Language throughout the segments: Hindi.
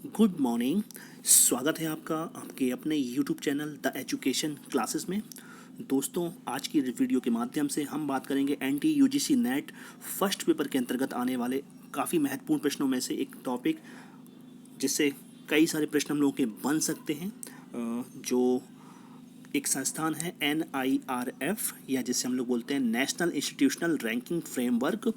Good morning. स्वागत है आपका आपके अपने YouTube channel the education classes में। दोस्तों, आज की वीडियो के माध्यम से हम बात करेंगे NTA UGC NET first paper के अंतर्गत आने वाले काफ़ी महत्वपूर्ण प्रश्नों में से एक टॉपिक, जिससे कई सारे प्रश्न हम लोगों के बन सकते हैं। जो एक संस्थान है NIRF, या जिसे हम लोग बोलते हैं नेशनल इंस्टीट्यूशनल रैंकिंग फ्रेमवर्क,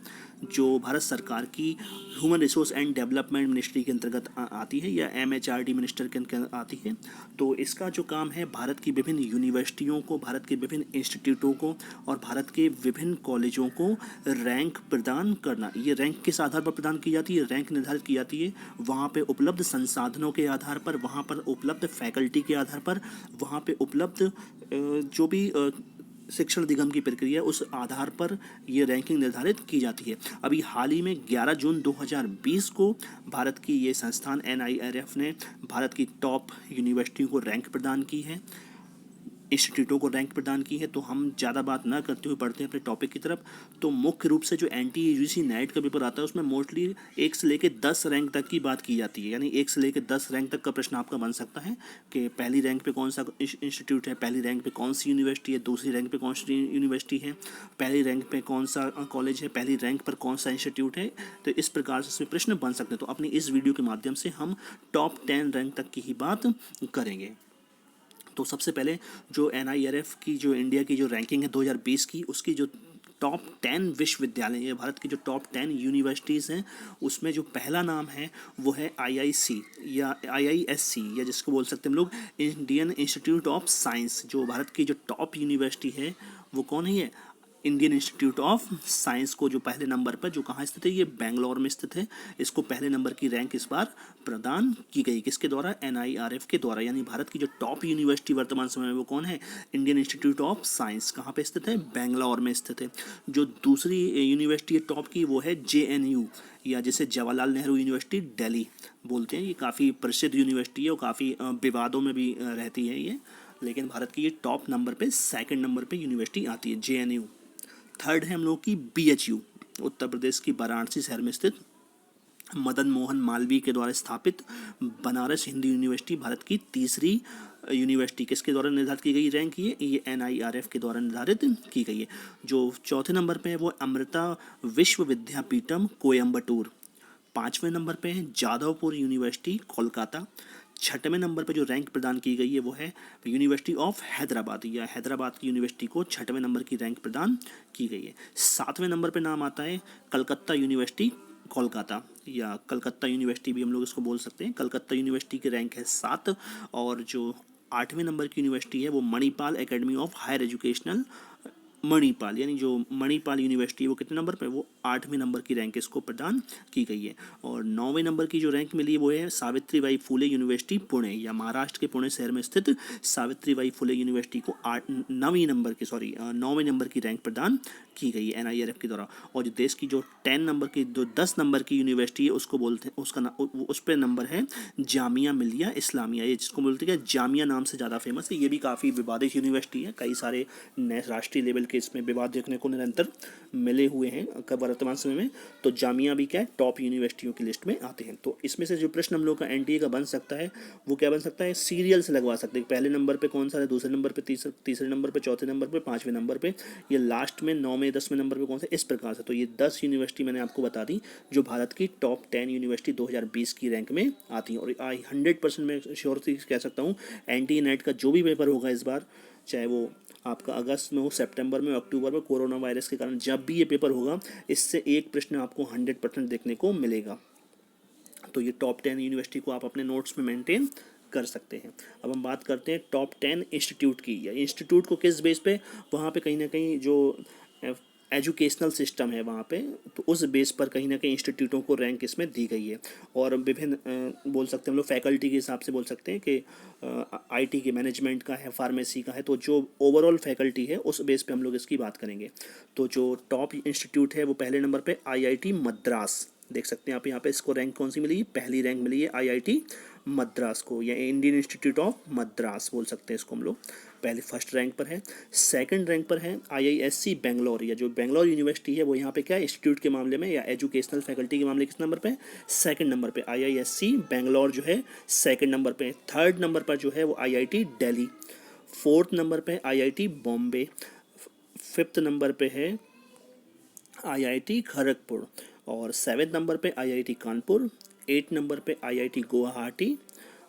जो भारत सरकार की human resource and development ministry के अंतर्गत आती है, या MHRD मिनिस्टर के अंतर्गत आती है। तो इसका जो काम है, भारत की विभिन्न यूनिवर्सिटियों को, भारत के विभिन्न इंस्टीट्यूटों को और भारत के विभिन्न कॉलेजों को रैंक प्रदान करना। ये रैंक किस आधार पर प्रदान की जाती है? रैंक निर्धारित की जाती है वहाँ पे उपलब्ध संसाधनों के आधार पर, वहाँ पर उपलब्ध फैकल्टी के आधार पर, वहाँ पे उपलब्ध जो भी शिक्षण अधिगम की प्रक्रिया, उस आधार पर ये रैंकिंग निर्धारित की जाती है। अभी हाल ही में 11 जून 2020 को भारत की ये संस्थान NIRF ने भारत की टॉप यूनिवर्सिटियों को रैंक प्रदान की है, इंस्टीट्यूटों को रैंक प्रदान की है। तो हम ज़्यादा बात ना करते हुए बढ़ते हैं अपने टॉपिक की तरफ। तो मुख्य रूप से जो NT UGC नेट का पेपर आता है, उसमें मोस्टली 1 से लेकर 10 रैंक तक की बात की जाती है। यानी 1 से लेकर 10 रैंक तक का प्रश्न आपका बन सकता है कि पहली रैंक पे कौन सा इंस्टीट्यूट है, पहली रैंक पे कौन सी यूनिवर्सिटी है, दूसरी रैंक पे कौन सी यूनिवर्सिटी है, पहली रैंक पे कौन सा कॉलेज है, पहली रैंक पर कौन सा इंस्टीट्यूट है। तो इस प्रकार से इसमें प्रश्न बन सकते हैं। तो अपनी इस वीडियो के माध्यम से हम टॉप 10 रैंक तक की ही बात करेंगे। तो सबसे पहले जो NIRF की जो इंडिया की जो रैंकिंग है 2020 की, उसकी जो टॉप 10 विश्वविद्यालय है, भारत की जो टॉप 10 यूनिवर्सिटीज़ हैं, उसमें जो पहला नाम है वो है IIC या IISC, या जिसको बोल सकते हैं हम लोग इंडियन इंस्टीट्यूट ऑफ साइंस। जो भारत की जो टॉप यूनिवर्सिटी है वो कौन है? इंडियन इंस्टीट्यूट ऑफ साइंस को जो पहले नंबर पर, जो कहाँ स्थित है? ये बेंगलोर में स्थित है। इसको पहले नंबर की रैंक इस बार प्रदान की गई। किसके द्वारा? NIRF के द्वारा। यानी भारत की जो टॉप यूनिवर्सिटी वर्तमान समय में वो कौन है? Indian institute of science. कहाँ पे स्थित है? बेंगलोर में स्थित है। जो दूसरी यूनिवर्सिटी है टॉप की, वो है JNU, या जिसे जवाहरलाल नेहरू यूनिवर्सिटी दिल्ली बोलते हैं। ये काफ़ी प्रसिद्ध यूनिवर्सिटी है और काफ़ी विवादों में भी रहती है ये, लेकिन भारत की ये टॉप नंबर पे, सेकंड नंबर पे यूनिवर्सिटी आती है, JNU। थर्ड है हम लोग की BHU, उत्तर प्रदेश की वाराणसी शहर में स्थित मदन मोहन मालवीय के द्वारा स्थापित बनारस हिंदू यूनिवर्सिटी भारत की तीसरी यूनिवर्सिटी। किसके द्वारा निर्धारित की गई रैंक? ये NIRF के द्वारा निर्धारित की गई है। जो चौथे नंबर पे है वो अमृता विश्व विद्यापीठम कोयम्बटूर। पाँचवें नंबर पे है जादवपुर यूनिवर्सिटी कोलकाता। छठवें नंबर पे जो रैंक प्रदान की गई है वो है यूनिवर्सिटी ऑफ हैदराबाद, या हैदराबाद की यूनिवर्सिटी को छठवें नंबर की रैंक प्रदान की गई है। सातवें नंबर पे नाम आता है कलकत्ता यूनिवर्सिटी कोलकाता, या कलकत्ता यूनिवर्सिटी भी हम लोग इसको बोल सकते हैं। कलकत्ता यूनिवर्सिटी की रैंक है 7। और जो आठवें नंबर की यूनिवर्सिटी है वो Manipal academy of higher educational Manipal, यानी जो मणिपाल यूनिवर्सिटी है वो कितने नंबर पे? वो 8वें नंबर की रैंक इसको प्रदान की गई है। और 9वें नंबर की जो रैंक मिली है वो है सावित्रीबाई फुले यूनिवर्सिटी पुणे, या महाराष्ट्र के पुणे शहर में स्थित सावित्रीबाई फुले यूनिवर्सिटी को 9वें नंबर की रैंक प्रदान की गई है NIRF के द्वारा। और जो देश की जो 10 नंबर की यूनिवर्सिटी है, उसको बोलते हैं, उसका उस पर नंबर है जामिया मिलिया इस्लामिया, ये जिसको बोलते हैं जामिया नाम से ज़्यादा फेमस है। ये भी काफ़ी विवादित यूनिवर्सिटी है। कई सारे राष्ट्रीय लेवल के इसमें विवाद देखने को निरंतर मिले हुए हैं वर्तमान समय में। तो जामिया भी क्या है? टॉप यूनिवर्सिटियों की लिस्ट में आते हैं। तो इसमें से जो प्रश्न हम लोग का NTA का बन सकता है वो क्या बन सकता है? सीरियल से लगवा सकते हैं। पहले नंबर पे कौन सा है, दूसरे नंबर पे, तीसरे नंबर पे, चौथे नंबर पे, पाँचवें नंबर पे, ये लास्ट में 9वें 10वें नंबर पे कौन सा, इस प्रकार से। तो ये 10 यूनिवर्सिटी मैंने आपको बता दी जो भारत की टॉप 10 यूनिवर्सिटी 2020 की रैंक में आती हैं। और आई 100% मैं श्योरिटी कह सकता हूँ NTA नेट का जो भी पेपर होगा इस बार, चाहे वो आपका अगस्त में हो, सितंबर में, अक्टूबर में, कोरोना वायरस के कारण जब भी ये पेपर होगा, इससे एक प्रश्न आपको 100% देखने को मिलेगा। तो ये टॉप 10 यूनिवर्सिटी को आप अपने नोट्स में मेंटेन कर सकते हैं। अब हम बात करते हैं टॉप 10 इंस्टीट्यूट की, या इंस्टीट्यूट को किस बेस पे, वहाँ पे कहीं ना कहीं जो एजुकेशनल सिस्टम है वहाँ पे, तो उस बेस पर कहीं ना कहीं इंस्टीट्यूटों को रैंक इसमें दी गई है। और विभिन्न बोल सकते हैं हम लोग फैकल्टी के हिसाब से बोल सकते हैं कि IT के मैनेजमेंट का है, फार्मेसी का है, तो जो ओवरऑल फैकल्टी है उस बेस पे हम लोग इसकी बात करेंगे। तो जो टॉप इंस्टीट्यूट है वो पहले नंबर पे IIT मद्रास, देख सकते हैं आप यहाँ पे इसको रैंक कौन सी मिली है, पहली रैंक मिली है आईआईटी मद्रास को, या इंडियन इंस्टीट्यूट ऑफ मद्रास बोल सकते हैं इसको हम लोग, पहले फर्स्ट रैंक पर है। सेकंड रैंक पर है आईआईएससी बेंगलोर, या जो बेंगलोर यूनिवर्सिटी है वो यहाँ पे क्या है, इंस्टीट्यूट के मामले में या एजुकेशनल फैकल्टी के मामले किस नंबर पे, सेकंड नंबर पे आईआईएससी बेंगलोर जो है सेकंड नंबर पे। थर्ड नंबर पर जो है वो आईआईटी दिल्ली, फोर्थ नंबर पे आईआईटी बॉम्बे, फिफ्थ नंबर पे है आईआईटी खड़गपुर, और सेवेंथ नंबर पे आईआईटी कानपुर, एट नंबर पे आईआईटी गुवाहाटी,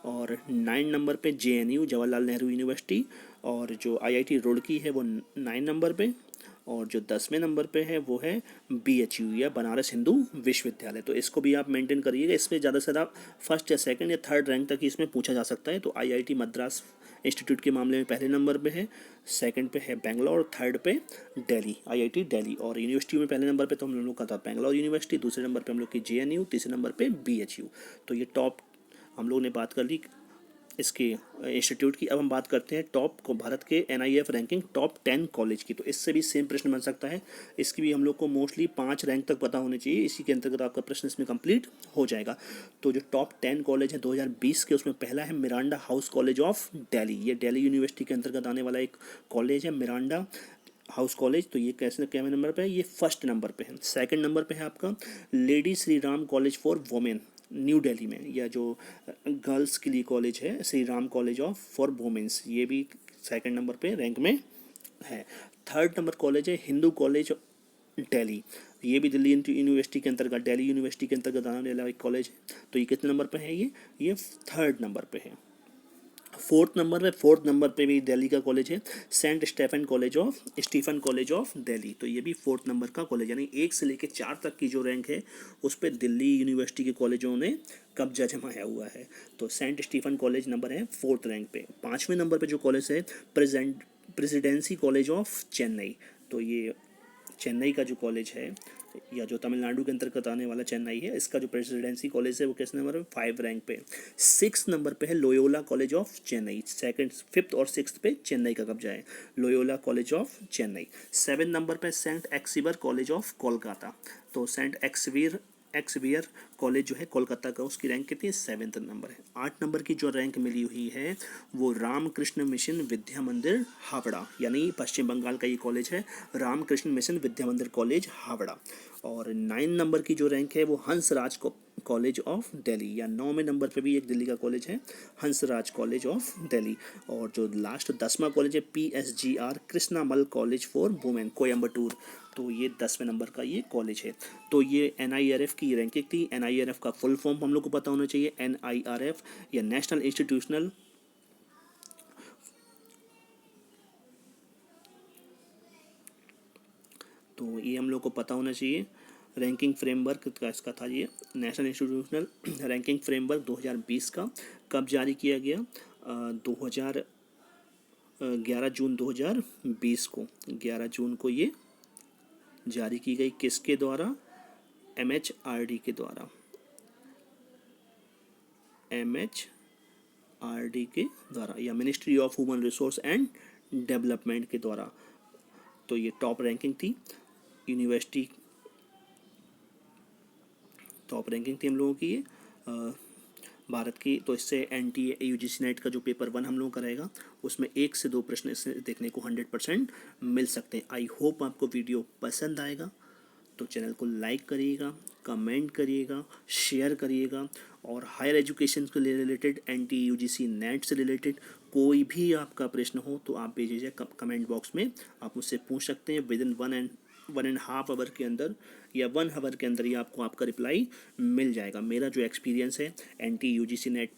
और 9 नंबर पे जेएनयू जवाहरलाल नेहरू यूनिवर्सिटी, और जो आईआईटी रुड़की है वो 9 नंबर पे, और जो 10वें नंबर पे है वो है बीएचयू या बनारस हिंदू विश्वविद्यालय। तो इसको भी आप मेंटेन करिएगा, इसमें ज़्यादा से ज़्यादा फर्स्ट या सेकंड या थर्ड रैंक तक ही इसमें पूछा जा सकता है। तो आईआईटी मद्रास इंस्टीट्यूट के मामले में पहले नंबर पे है, सेकंड पे है बेंगलोर, थर्ड पे दिल्ली आईआईटी दिल्ली, और यूनिवर्सिटी में पहले नंबर पे तो हम लोग का था बेंगलोर यूनिवर्सिटी, दूसरे नंबर पे हम लोग की जेएनयू, तीसरे नंबर पे बीएचयू। तो ये टॉप हम लोग ने बात कर ली इसके इंस्टीट्यूट की। अब हम बात करते हैं टॉप को भारत के एनआईएफ रैंकिंग टॉप 10 कॉलेज की। तो इससे भी सेम प्रश्न बन सकता है, इसकी भी हम लोग को मोस्टली 5 रैंक तक पता होने चाहिए, इसी के अंतर्गत आपका प्रश्न इसमें कंप्लीट हो जाएगा। तो जो टॉप 10 कॉलेज है 2020 के, उसमें पहला है Miranda house college of Delhi, ये दिल्ली यूनिवर्सिटी के अंतर्गत आने वाला एक कॉलेज है मिरांडा हाउस कॉलेज। तो ये कैसे कैवे नंबर पे है, ये फर्स्ट नंबर पे है। सेकंड नंबर पे है आपका lady Shri Ram college for women New Delhi में, या जो गर्ल्स के लिए कॉलेज है Shri Ram college of for womens, ये भी सेकंड नंबर पे रैंक में है। थर्ड नंबर कॉलेज है हिंदू कॉलेज दिल्ली, ये भी दिल्ली यूनिवर्सिटी के अंतर्गत, दिल्ली यूनिवर्सिटी के अंतर्गत आने वाला एक कॉलेज है। तो ये कितने नंबर पे है, ये थर्ड नंबर पे है। फोर्थ नंबर पे भी दिल्ली का कॉलेज है Saint Stephen college of Delhi. तो ये भी फोर्थ नंबर का कॉलेज, यानी 1 से लेकर 4 तक की जो रैंक है उस पर दिल्ली यूनिवर्सिटी के कॉलेजों ने कब्जा जमाया हुआ है। तो सेंट स्टीफन कॉलेज नंबर है फोर्थ रैंक पे। 5वें नंबर पे जो कॉलेज है प्रेसिडेंसी कॉलेज ऑफ चेन्नई, तो ये चेन्नई का जो कॉलेज है, या जो तमिलनाडु के अंतर्गत आने वाला चेन्नई है, इसका जो प्रेसिडेंसी कॉलेज है वो किस नंबर पे, 5 रैंक पे। 6 नंबर पे है Loyola college of Chennai, second fifth और सिक्स्थ पे चेन्नई का कब्जा है, Loyola college of Chennai. 7 number पे सेंट एक्सवीयर कॉलेज ऑफ कोलकाता, तो सेंट एक्सवियर कॉलेज जो है कोलकाता का, उसकी रैंक कितनी है, 7th नंबर है। 8 नंबर की जो रैंक मिली हुई है वो रामकृष्ण मिशन विद्या मंदिर हावड़ा, यानी पश्चिम बंगाल का ये कॉलेज है रामकृष्ण मिशन विद्या मंदिर कॉलेज हावड़ा। और 9 नंबर की जो रैंक है वो हंसराज कॉलेज ऑफ दिल्ली, या 9वें नंबर पे भी एक दिल्ली का कॉलेज है हंसराज कॉलेज ऑफ दिल्ली। और जो लास्ट 10वां कॉलेज है पीएसजीआर कृष्णामल कॉलेज फॉर वुमेन कोयम्बटूर, तो ये 10वें नंबर का ये कॉलेज है। तो ये एनआईआरएफ की रैंकिंग थी। एनआईआरएफ का फुल फॉर्म हम लोग को पता होना चाहिए, एनआईआरएफ या नेशनल इंस्टीट्यूशनल तो ये हम लोग को पता होना चाहिए। रैंकिंग फ्रेमवर्क का इसका था, ये नेशनल इंस्टीट्यूशनल रैंकिंग फ्रेमवर्क 2020 का कब जारी किया गया, 11 जून 2020 को, 11 जून को ये जारी की गई। किसके द्वारा, एमएचआरडी के द्वारा, एमएचआरडी के द्वारा, या ministry of human resource and development के द्वारा। तो ये टॉप रैंकिंग थी यूनिवर्सिटी, टॉप रैंकिंग थी हम लोगों की ये भारत की। तो इससे एनटीए यूजीसी नेट का जो पेपर 1 हम लोगों का रहेगा उसमें 1 से 2 प्रश्न इससे देखने को 100% मिल सकते हैं। आई होप आपको वीडियो पसंद आएगा, तो चैनल को लाइक करिएगा, कमेंट करिएगा, शेयर करिएगा, और हायर एजुकेशन के रिलेटेड एनटीए यूजीसी नेट से रिलेटेड कोई भी आपका प्रश्न हो तो आप भेजिए कमेंट बॉक्स में, आप मुझसे पूछ सकते हैं। विद इन 1.5 आवर के अंदर या 1 आवर के अंदर ही आपको आपका रिप्लाई मिल जाएगा। मेरा जो एक्सपीरियंस है एनटीए यूजीसी नेट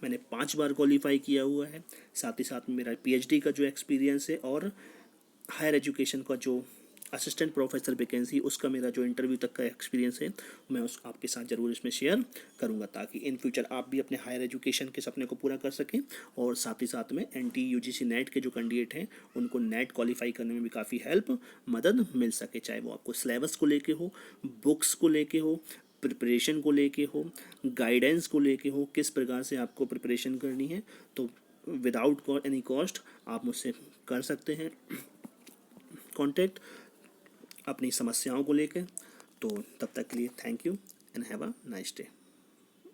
मैंने 5 बार क्वालिफाई किया हुआ है, साथ ही साथ मेरा पीएचडी का जो एक्सपीरियंस है और हायर एजुकेशन का जो असिस्टेंट प्रोफेसर वैकेंसी उसका मेरा जो इंटरव्यू तक का एक्सपीरियंस है मैं उस आपके साथ ज़रूर इसमें शेयर करूंगा, ताकि इन फ्यूचर आप भी अपने हायर एजुकेशन के सपने को पूरा कर सकें, और साथ ही साथ में एनटी यूजीसी नेट के जो कैंडिडेट हैं उनको नेट क्वालिफाई करने में भी काफ़ी हेल्प मदद मिल सके, चाहे वो आपको सिलेबस को लेके हो, बुक्स को लेके हो, प्रिपरेशन को लेके हो, गाइडेंस को लेके हो, किस प्रकार से आपको प्रिपरेशन करनी है। तो विदाउट एनी कॉस्ट आप मुझसे कर सकते हैं कांटेक्ट अपनी समस्याओं को लेकर। तो तब तक के लिए thank you, and have a nice day.